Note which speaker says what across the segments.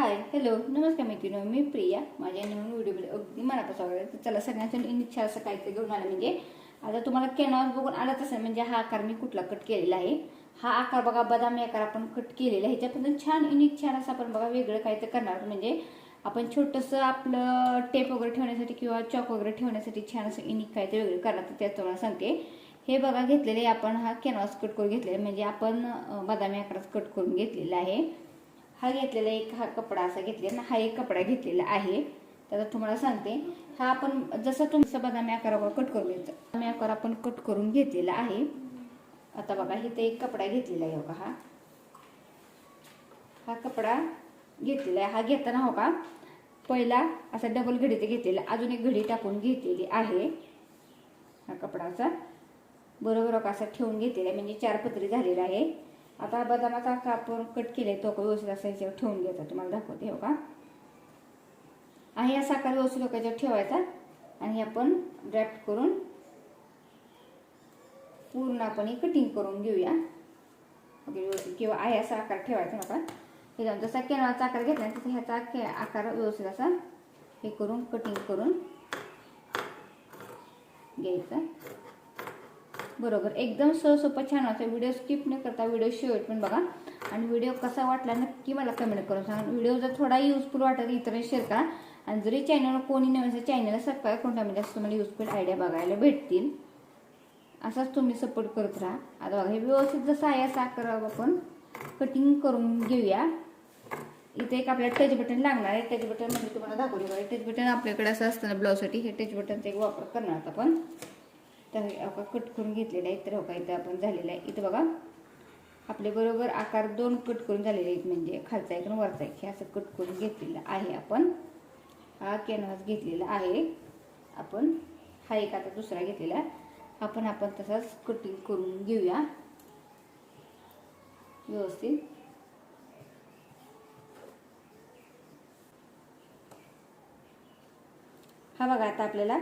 Speaker 1: Hi hello नमस्कार मैत्रिणी, मी प्रिया. माझ्या नवीन व्हिडिओमध्ये अगदी मनापासून स्वागत आहे. तर चला सगळ्यांचं इच्छा असं काहीतरी घेऊन आलं. म्हणजे आता तुम्हाला कॅनव्हास बघून आलाच असेल. म्हणजे हा आकार मी कुठला कट केलेला आहे. हा आकार बघा, बदामी आकार आपण कट केलेला आहे. ह्याच्यापासून छान युनिक छान असं आपण बघा वेगळं काहीतरी करणार. म्हणजे आपण छोटंसं आपलं टेप वगैरे ठेवण्यासाठी किंवा चॉक वगैरे ठेवण्यासाठी छान असं युनिक काहीतरी वेगळं करणार. तर त्यात तुम्हाला सांगते. हे बघा घेतलेले आपण हा कॅनव्हास कट करून घेतलेला, म्हणजे आपण बदामी आकारात कट करून घेतलेला आहे. हा घेतलेला एक हा कपडा असा घेतलेला ना, हा एक कपडा घेतलेला आहे. तर तुम्हाला सांगते, हा आपण जसं तुमचं बदामी आकारावर कट करून घ्यायचं. बदामी आकार आपण कट करून घेतलेला आहे. आता बघा इथे एक कपडा घेतलेला आहे. बघा हा कपडा घेतलेला आहे. हा घेताना हो का पहिला असा डबल घडीचे घेतलेला, अजून एक घडी टाकून घेतलेली आहे. हा कपडाचा बरोबर असा ठेवून घेतलेला आहे, म्हणजे 4 पदरी झालेला आहे. आता बदामाचा आकार आपण कट केले तो व्यवस्थित असा याच्यावर ठेवून घ्यायचा. तुम्हाला दाखवते हो का. आणि असा आकार व्यवस्थित याच्यावर ठेवायचा आणि आपण ड्रॅफ्ट करून पूर्ण आपण कटिंग करून घेऊया. व्यवस्थित किंवा आहे असा आकार ठेवायचा नका. हे जसा कॅनव्हासचा आकार घेतला तसा ह्याचा आकार व्यवस्थित असा हे करून कटिंग करून घ्यायचा. बरोबर एकदम सोपं छान असं. व्हिडिओ स्किप न करता व्हिडिओ शेवट पण बघा. आणि व्हिडिओ कसा वाटला नक्की मला कमेंट करून सांगा. व्हिडिओ जर थोडा युजफुल वाटत इतर शेअर करा. आणि जरी चॅनलवर कोणी नवीन असेल चॅनलला सबस्क्राईब करून टाका, म्हणजे तुम्हाला युजफुल आयडिया बघायला भेटतील. असाच तुम्ही सपोर्ट करत राहा. आता बघा हे व्यवस्थित जसं आहे असा आकार आपण कटिंग करून घेऊया. इथे एक आपल्याला टच बटन लागणार आहे. टच बटन म्हणजे तुम्हाला दाखवले बघा, टच बटन आपल्याकडे असं असतं ना ब्लाऊजसाठी. हे टच बटनचा एक वापर करणार आपण. तर हे कट करून घेतलेलं आहे. तर हो का इथं आपण झालेलं आहे. इथं बघा आपले बरोबर आकार 2 कट करून झालेले आहेत, म्हणजे खालचा एक आणि वरचा एक. हे असं कट करून घेतलेलं आहे आपण. हा कॅनव्हास घेतलेला आहे आपण. हा एक आता दुसरा घेतलेला आपण तसाच कटिंग करून घेऊया व्यवस्थित. हा बघा आता आपल्याला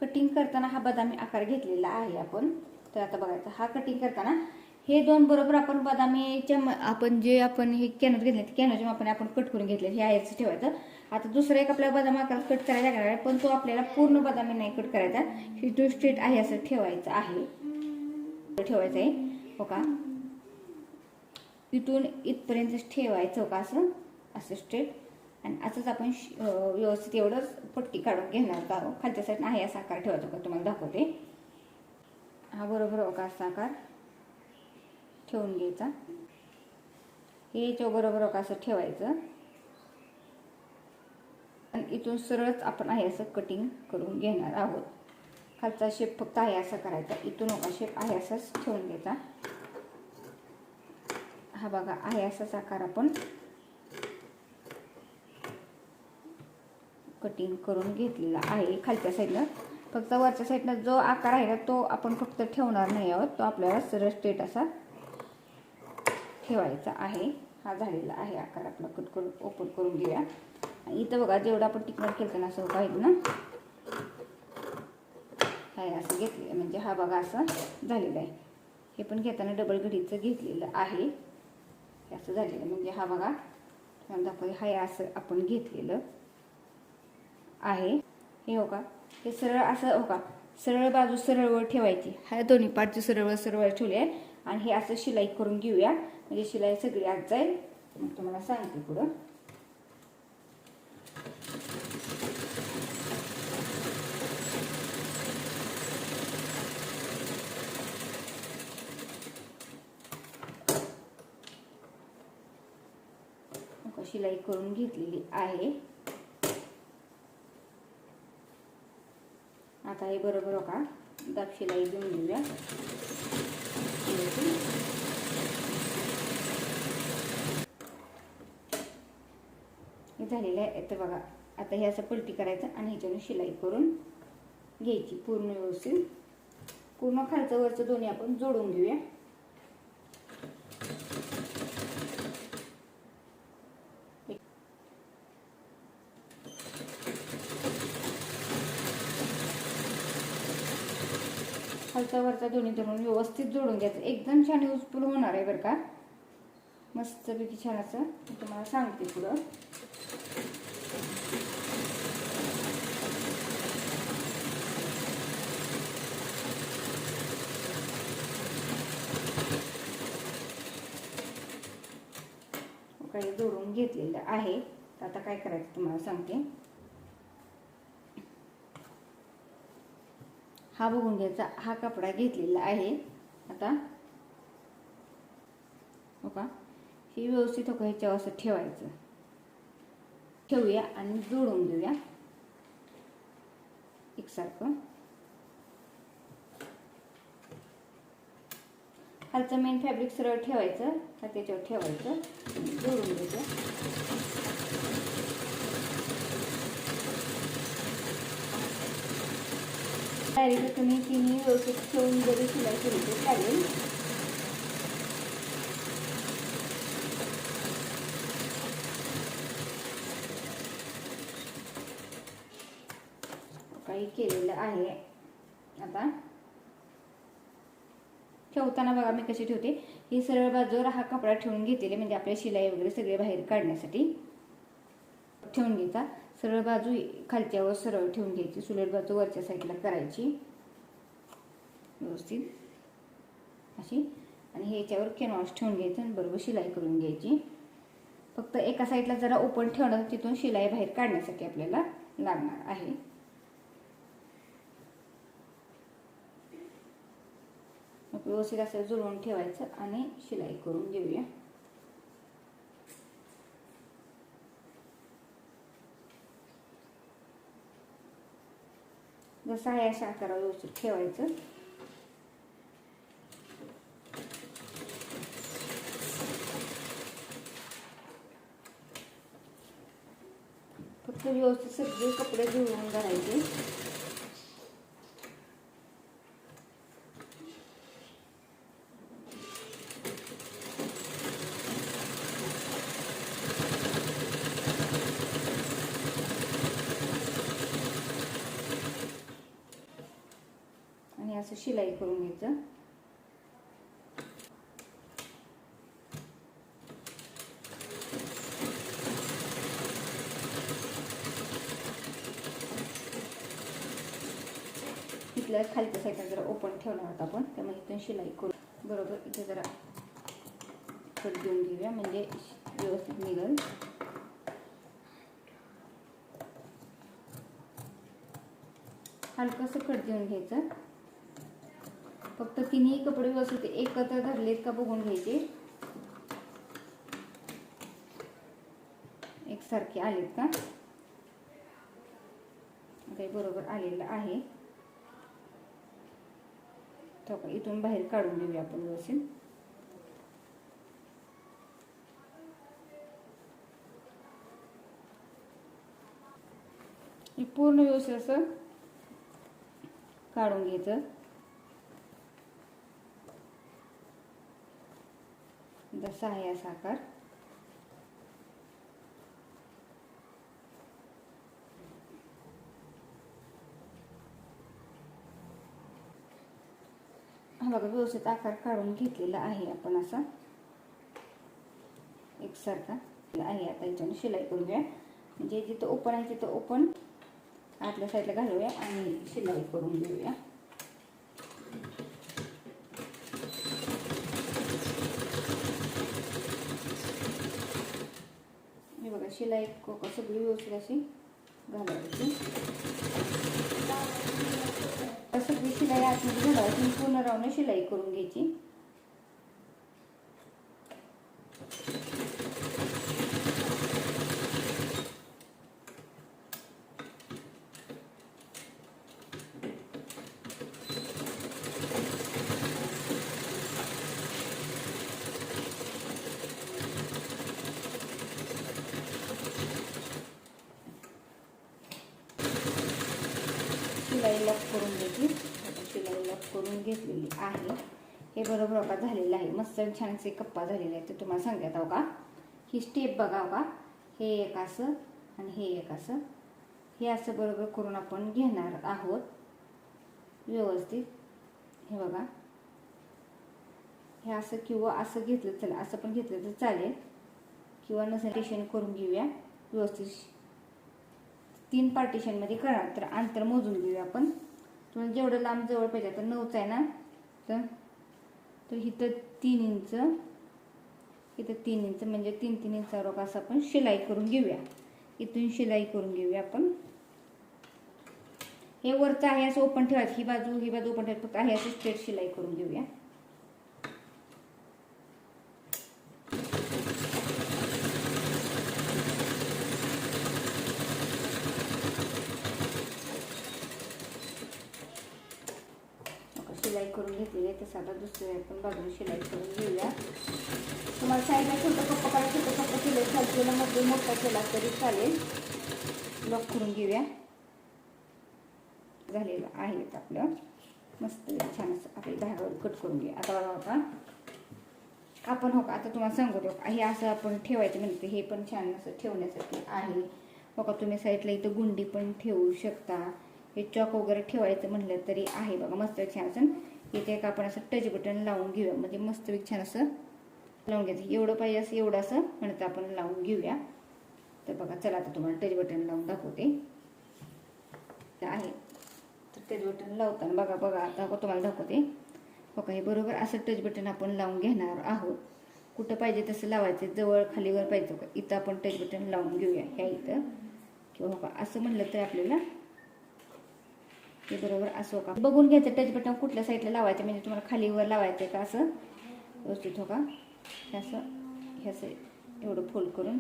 Speaker 1: कटिंग करताना हा बदामी आकार घेतलेला आहे आपण. तर आता बघायचं हा कटिंग करताना हे 2 बरोबर आपण बदामीच्या आपण जे आपण हे कॅनव्हास घेतले ते कॅनव्हासच्या आपण कट करून घेतले. हे आहेच ठेवायचं. आता दुसरा एक आपल्याला बदामी आकार कट करायला लागणार आहे, पण तो आपल्याला पूर्ण बदामी नाही कट करायचा. ही तो स्ट्रेट आहे असं ठेवायचं आहे. ठेवायचं आहे हो का. इथून इथपर्यंत ठेवायचं हो का असं असं स्ट्रेट. आणि असंच आपण व्यवस्थित एवढंच पट्टी काढून घेणार का. खालच्या साईडनं आहे असा आकार ठेवायचा का तुम्हाला दाखवते. हा बरोबर हो का असा आकार ठेवून घ्यायचा. हे बरोबर हो का असं ठेवायचं. आणि इथून सरळच आपण आहे असं कटिंग करून घेणार आहोत. खालचा शेप फक्त आहे असा करायचा. इथून हो का शेप आहे असाच ठेवून घ्यायचा. हा बघा आहे असाच आकार आपण कटिंग करून घेतलेला आहे. खालच्या साईडला फक्त वरच्या साईडला जो आकार आहे ना तो आपण फक्त ठेवणार नाही आहोत. तो आपल्याला सरळ स्ट्रेट असा ठेवायचा आहे. हा झालेला आहे आकार आपला कट करून ओपन करून घेऊया. आणि इथं बघा जेवढं आपण टिकणार केलं ना असं पाहिजे ना, आहे असं घेतलेलं म्हणजे हा बघा असं झालेलं आहे. हे पण घेताना डबल घडीचं घेतलेलं आहे. हे असं झालेलं म्हणजे हा बघा दाखवते. हाय असं आपण घेतलेलं आहे. हे हो का हे सरळ असं हो का सरळ बाजू सरळवर ठेवायची. हा दोन्ही पाठची सरळ ठेवली आहे. आणि हे असं शिलाई करून घेऊया, म्हणजे शिलाई सगळी आत जाईल. मग तुम्हाला सांगते पुढं. शिलाई करून घेतलेली आहे. आता हे बरोबर हो का दाब शिलाई देऊन घेऊया. हे झालेलं आहे. तर बघा आता हे असं पलटी करायचं आणि ह्याच्याने शिलाई करून घ्यायची पूर्ण व्यवस्थित. पूर्ण खालचं वरचं दोन्ही आपण जोडून घेऊया. खालचा वरचा दोन्ही धरून व्यवस्थित जोडून घ्यायचं. एकदम छान युजफुल होणार आहे बरं का. मस्तपैकी छान असं तुम्हाला सांगते पुढं. काही जोडून घेतलेलं आहे. आता काय करायचं तुम्हाला सांगते. हा बघून घ्यायचा, हा कपडा घेतलेला आहे. आता बघा हे व्यवस्थित ह्याच्यावर असं ठेवायचं, ठेवूया आणि जोडून घेऊया एकसारखं. खालचं मेन फॅब्रिक सरळ ठेवायचं, त्याच्यावर ठेवायचं, जोडून घ्यायचं. डायरेक्ट तुम्ही तिन्ही व्यवस्थित ठेवून जरी शिलाई केली तर चालेल. काही केलेलं आहे. आता ठेवताना बघा मी कशी ठेवते. ही सरळ बाजूवर हा कपडा ठेवून घेतलेले, म्हणजे आपल्या शिलाई वगैरे सगळे बाहेर काढण्यासाठी ठेवून घ्यायचा. सरळ बाजू खालच्यावर सरळ ठेवून घ्यायची, सुलट बाजू वरच्या साईडला करायची व्यवस्थित अशी, आणि हे याच्यावर कॅनव्हास ठेवून घ्यायचं आणि बरोबर शिलाई करून घ्यायची. फक्त एका साईडला जरा ओपन ठेवणार, तिथून शिलाई बाहेर काढण्यासाठी आपल्याला लागणार आहे. व्यवस्थित असं जुळवून ठेवायचं आणि शिलाई करून घेऊया. जसं आहे अशा आकारावर व्यवस्थित ठेवायचं. फक्त व्यवस्थित सगळे कपडे जुळवून घालायचे. आणि असं शिलाई करून घ्यायचं. इथल्या खालच्या साईडला जरा ओपन ठेवणार आहोत आपण, त्यामुळे इथून शिलाई करू. बरोबर इथे जरा कट देऊन घेऊया, म्हणजे व्यवस्थित निघेल. हलकंसं कट देऊन घ्यायचं. फक्त तिन्ही कपडे व्यवस्थित एकत्र धरलेत का बघून घ्यायचे, एकसारखे आलेत का. काही बरोबर आलेलं आहे. इथून बाहेर काढून घेऊया आपण व्यवस्थित. पूर्ण व्यवस्थित असं काढून घ्यायचं. जसा आहे असा आकार. हा बघा व्यवस्थित आकार काढून घेतलेला आहे आपण असा एकसारखा आहे. आता याच्याने शिलाई करूया, म्हणजे जिथं ओपन आहे तिथं ओपन आतल्या साईडला घालूया आणि शिलाई करून घेऊया. हे बघा शिलाई सगळी व्यवस्थित अशी घालायची. सगळी शिलाई आतमध्ये घालायची, पूर्ण राऊंड शिलाई करून घ्यायची. शिलाई लॉक करून घ्यायची. शिलाई लॉक करून घेतलेली आहे. हे बरोबर बघा झालेलं आहे. मस्त छानसे कप्पा झालेले आहेत. ते तुम्हाला सांगतात हो का. ही स्टेप बघा का, हे एक असं आणि हे एक असं, हे असं बरोबर करून आपण घेणार आहोत व्यवस्थित. हे बघा हे असं किंवा असं घेतलं, चला असं पण घेतलं तर चालेल, किंवा नसेल डिशन करून घेऊया. व्यवस्थित 3 पार्टिशनमध्ये करा. तर अंतर मोजून घेऊया आपण. तुम्हाला जेवढं लांब जवळ पाहिजे, तर 9च आहे ना, तर इथं 3 इंच, इथं 3 इंच, म्हणजे 3-3 इंचावर असं आपण शिलाई करून घेऊया. इथून शिलाई करून घेऊया आपण. हे वरचं आहे असं ओपन ठेवायचं, ही बाजू ओपन ठेवायचं, फक्त आहे असं स्ट्रेट शिलाई करून घेऊया. शिलाई करून घेतलेली आहे. तसं आता दुसऱ्या आपण बाजूने शिलाई करून घेऊया. तुम्हाला साईडला छोटं कप्पा काढायचं, छोटं कप्पा केलं चालतं, मध्ये मोठा केला तरी चालेल. लॉक करून घेऊया. झालेलं आहे आपलं मस्त छान असं आपल्या धागावर कट करून घेऊया. आता बघा होता आपण हो का, आता तुम्हाला सांगतो हे असं आपण ठेवायचं म्हणते, हे पण छान असं ठेवण्यासाठी आहे. हो का, तुम्ही साईडला इथं गुंडी पण ठेवू शकता. हे चॉक वगैरे ठेवायचं म्हणलं तरी आहे बघा, मस्त छान असं. इथे एक आपण असं टच बटन लावून घेऊया, म्हणजे मस्त छान असं लावून घ्यायचं. एवढं पाहिजे असं एवढं असं म्हणतं आपण लावून घेऊया. तर बघा चला, आता तुम्हाला टच बटन लावून दाखवते आहे. तर टच बटन लावताना बघा आता तुम्हाला दाखवते. हो का, हे बरोबर असं टच बटन आपण लावून घेणार आहोत. कुठं पाहिजे तसं लावायचं, जवळ खालीवर पाहिजे का, इथं आपण टच बटन लावून घेऊया ह्या इथं. किंवा हो का असं म्हणलं तर आपल्याला हे बरोबर असं का बघून घ्यायचं. टच बटन कुठल्या साईडला लावायचं, म्हणजे तुम्हाला खालीवर लावायचं का असं व्यवस्थित. हो का, ह्याचं एवढं फोल्ड करून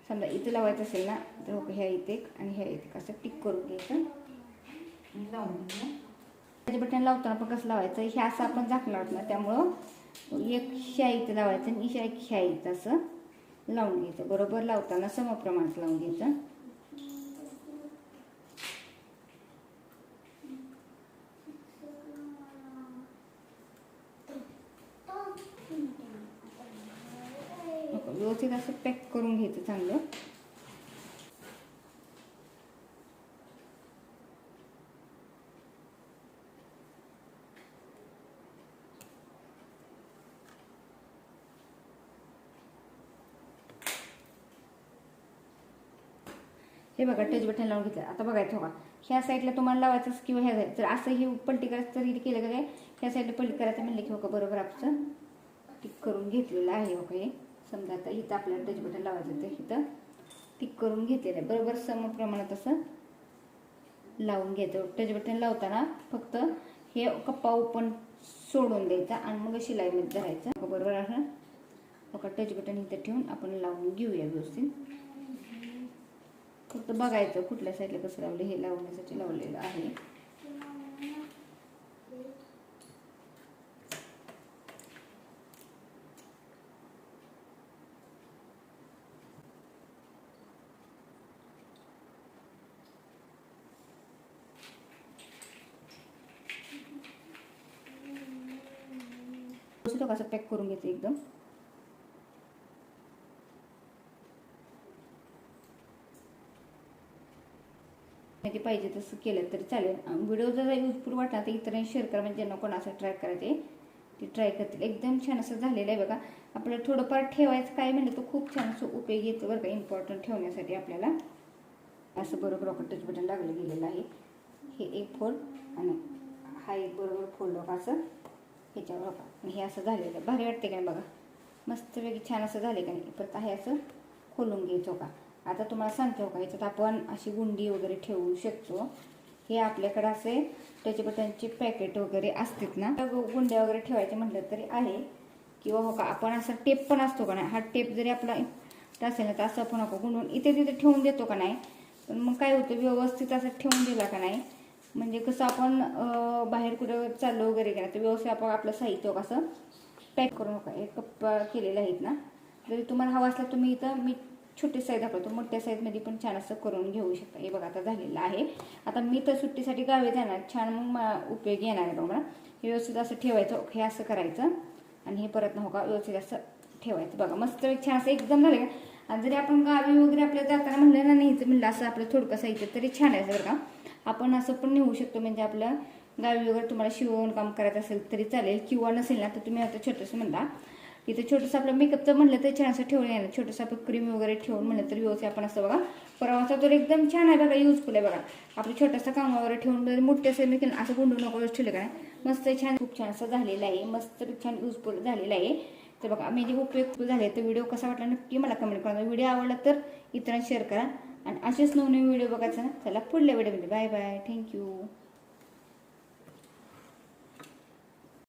Speaker 1: समजा इथं लावायचं असेल ना, तर हो का ह्या इथे आणि ह्या इथे असं टिक करून घ्यायचं, लावून घ्यायचं. टच बटन लावताना आपण कसं लावायचं, हे असं आपण झाकणार ना, त्यामुळं एक ह्या इथं लावायचं आणि ह्या इथं असं लावून घ्यायचं. बरोबर लावताना समप्रमाणात लावून घ्यायचं. व्यवस्थित असं पॅक करून घ्यायचं चांगलं. हे बघा टच बटन लावून घेतलं. आता बघायचं हो का, ह्या साईडला तुम्हाला लावायचं किंवा ह्या साईड, जर असं हे पलटी करायचं तरी केलं का काय, ह्या साईडला पलटी करायचं म्हणलं की हो का बरोबर आपलं टिक करून घेतलेलं आहे. हो का, हे समजा आता इथं आपल्याला टच बटन लावायचं, तर इथं टिक करून घेतलेलं आहे. बरोबर समप्रमाणात असं लावून घ्यायचं. टच बटन लावताना फक्त हे कप्पा ओपन सोडून द्यायचा आणि मग शिलाईमध्ये धरायचं. बरोबर असं हो का, टच बटन इथं ठेवून आपण लावून घेऊया व्यवस्थित. फक्त बघायचं कुठल्या साईडला कसं लावलं, हे लावण्यासाठी लावलेलं आहे. असं पॅक करून घ्यायचं एकदम. पाहिजे तसं केलं तरी चालेल. व्हिडिओ जर युजफुल वाटला तर इतरांनी शेअर करा, म्हणजे ज्यांना कोण असं ट्राय करायचे ते ट्राय करतील. एकदम छान असं झालेलं आहे बघा. आपल्याला थोडंफार ठेवायचं काय म्हणलं तर खूप छान असं उपयोगी येतं बरं का. इम्पॉर्टंट ठेवण्यासाठी आपल्याला असं बरोबर टच बटन लागलं गेलेलं आहे. हे एक फोल्ड आणि हा एक बरोबर फोल्ड असं ह्याच्यावर बघा, आणि हे असं झालेलं भारी वाटते काय बघा, मस्त वेगळी छान असं झाले का नाही. परत आहे असं खोलून घ्यायचं का. आता तुम्हाला सांगतो का, याच्यात आपण अशी गुंडी वगैरे ठेवू शकतो. हे आपल्याकडे असे टच बटनचे पॅकेट वगैरे असतात ना, गुंड्या वगैरे ठेवायचे म्हटलं तरी आहे. किंवा हो का आपण असं टेप पण असतो का नाही, हा टेप जरी आपला असेल ना तर असं आपण नको गुंडून इथे तिथे ठेवून देतो का नाही. पण मग काय होतं, व्यवस्थित असं ठेवून दिला का नाही, म्हणजे कसं आपण बाहेर कुठं चाललो वगैरे का नाही तर व्यवस्थित आपण आपलं साहित्य कसं पॅक करून नका. एक कप्पा केलेले आहेत ना, जरी तुम्हाला हवा असला तुम्ही इथं मी छोटी साईज दाखवतो, मोठ्या साईजमध्ये पण छान असं करून घेऊ शकता. हे बघा आता झालेलं आहे. आता मी तर सुट्टीसाठी गावी जाणार, छान मग उपयोगी येणार आहे बघा. हे व्यवस्थित असं ठेवायचं, हे असं करायचं आणि हे परत हो का व्यवस्थित असं ठेवायचं बघा. मस्त छान असं एकदम झालं का. आणि जरी आपण गावी वगैरे आपल्याला जाताना म्हणलं ना न्यायचं म्हणलं असं आपलं थोडकं साहित्य तरी छान आहे बरं का. आपण असं पण नेऊ शकतो, म्हणजे आपलं गावी वगैरे तुम्हाला शिवण काम करायचं असेल तरी चालेल, किंवा नसेल ना तर तुम्ही आता छोटंसं म्हणता इथं छोटंसं आपलं मेकअपचं म्हणलं तर छान असं ठेवून येणार, छोटंसं आपलं क्रीम वगैरे ठेवून म्हणलं तर व्यवस्थित आपण असं बघा. परवाचा तर एकदम छान आहे बघा, युजफुल आहे बघा. आपलं छोटंसं काम वगैरे ठेवून मोठे असं मी असं गुंडू नको ठेवलं काय, मस्त छान खूप छान असं झालेलं आहे, मस्त छान युजफुल झालेलं आहे. तर बघा मी जे उपयोग झाले तर व्हिडिओ कसा वाटला नक्की मला कमेंट करा. व्हिडिओ आवडला तर इतरांना शेअर करा आणि असेच नवनवीन व्हिडिओ बघायचा ना. चला पुढल्या व्हिडिओमध्ये बाय बाय, थँक्यू.